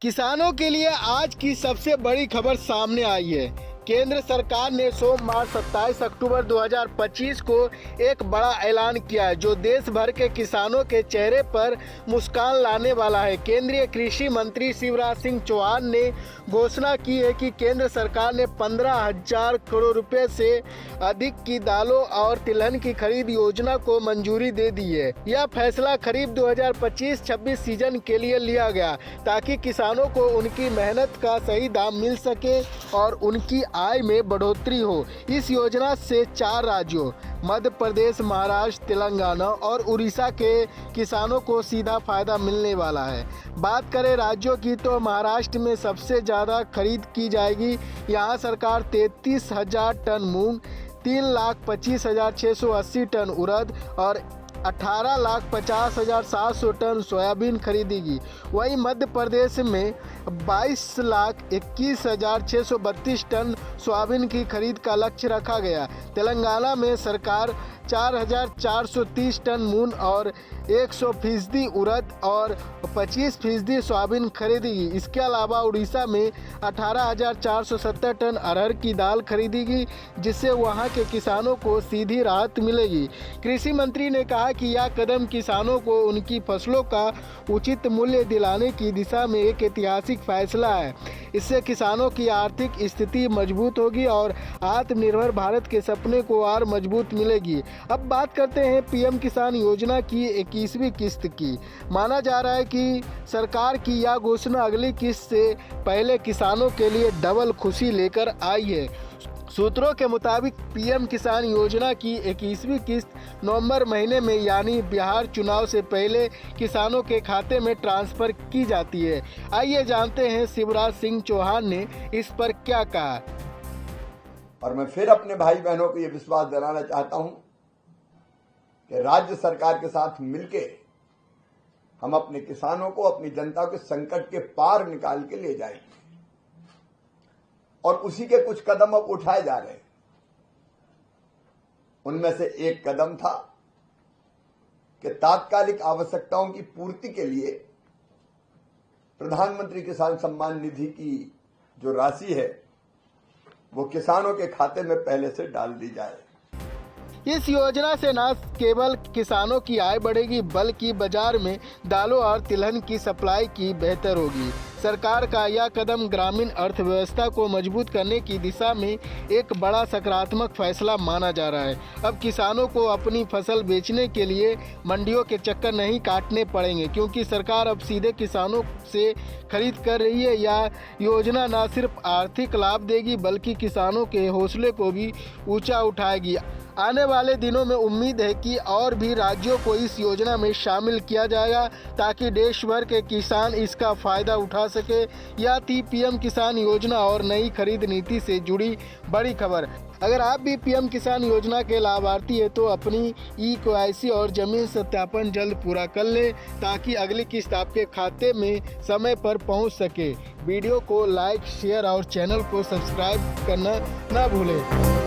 किसानों के लिए आज की सबसे बड़ी खबर सामने आई है। केंद्र सरकार ने सोमवार 27 अक्टूबर 2025 को एक बड़ा ऐलान किया है जो देश भर के किसानों के चेहरे पर मुस्कान लाने वाला है। केंद्रीय कृषि मंत्री शिवराज सिंह चौहान ने घोषणा की है कि केंद्र सरकार ने 15,000 करोड़ रुपए से अधिक की दालों और तिलहन की खरीद योजना को मंजूरी दे दी है। यह फैसला खरीफ 2025-26 सीजन के लिए लिया गया ताकि किसानों को उनकी मेहनत का सही दाम मिल सके और उनकी आय में बढ़ोतरी हो। इस योजना से 4 राज्यों मध्य प्रदेश, महाराष्ट्र, तेलंगाना और उड़ीसा के किसानों को सीधा फायदा मिलने वाला है। बात करें राज्यों की तो महाराष्ट्र में सबसे ज़्यादा खरीद की जाएगी। यहाँ सरकार 33,000 टन मूंग, 3,25,680 टन उड़द और 18,50,700 टन सोयाबीन खरीदेगी। वहीं मध्य प्रदेश में 22,21,632 टन सोयाबीन की खरीद का लक्ष्य रखा गया। तेलंगाना में सरकार 4,430 टन मूंग और 100% उड़द और 25% सोयाबीन खरीदेगी। इसके अलावा उड़ीसा में 18,470 टन अरहर की दाल खरीदेगी, जिससे वहां के किसानों को सीधी राहत मिलेगी। कृषि मंत्री ने कहा कि यह कदम किसानों को उनकी फसलों का उचित मूल्य दिलाने की दिशा में एक ऐतिहासिक फैसला है। इससे किसानों की आर्थिक स्थिति मजबूत होगी और आत्मनिर्भर भारत के सपने को और मजबूत मिलेगी। अब बात करते हैं पीएम किसान योजना की 21वीं किस्त की। माना जा रहा है कि सरकार की यह घोषणा अगली किस्त से पहले किसानों के लिए डबल खुशी लेकर आई है। सूत्रों के मुताबिक पीएम किसान योजना की 21वीं किस्त नवंबर महीने में यानी बिहार चुनाव से पहले किसानों के खाते में ट्रांसफर की जाती है। आइए जानते हैं शिवराज सिंह चौहान ने इस पर क्या कहा। और मैं फिर अपने भाई बहनों को ये विश्वास दिलाना चाहता हूं कि राज्य सरकार के साथ मिलके हम अपने किसानों को, अपनी जनता के संकट के पार निकाल के ले जाएंगे और उसी के कुछ कदम अब उठाए जा रहे हैं। उनमें से एक कदम था कि तात्कालिक आवश्यकताओं की पूर्ति के लिए प्रधानमंत्री किसान सम्मान निधि की जो राशि है वो किसानों के खाते में पहले से डाल दी जाए। इस योजना से न केवल किसानों की आय बढ़ेगी बल्कि बाजार में दालों और तिलहन की सप्लाई की बेहतर होगी। सरकार का यह कदम ग्रामीण अर्थव्यवस्था को मजबूत करने की दिशा में एक बड़ा सकारात्मक फैसला माना जा रहा है। अब किसानों को अपनी फसल बेचने के लिए मंडियों के चक्कर नहीं काटने पड़ेंगे, क्योंकि सरकार अब सीधे किसानों से खरीद कर रही है। यह योजना न सिर्फ आर्थिक लाभ देगी बल्कि किसानों के हौसले को भी ऊंचा उठाएगी। आने वाले दिनों में उम्मीद है कि और भी राज्यों को इस योजना में शामिल किया जाएगा ताकि देश भर के किसान इसका फायदा उठा सके। यह थी पीएम किसान योजना और नई खरीद नीति से जुड़ी बड़ी खबर। अगर आप भी पीएम किसान योजना के लाभार्थी हैं तो अपनी ई-KYC और जमीन सत्यापन जल्द पूरा कर लें ताकि अगली किस्त आपके खाते में समय पर पहुंच सके। वीडियो को लाइक, शेयर और चैनल को सब्सक्राइब करना ना भूलें।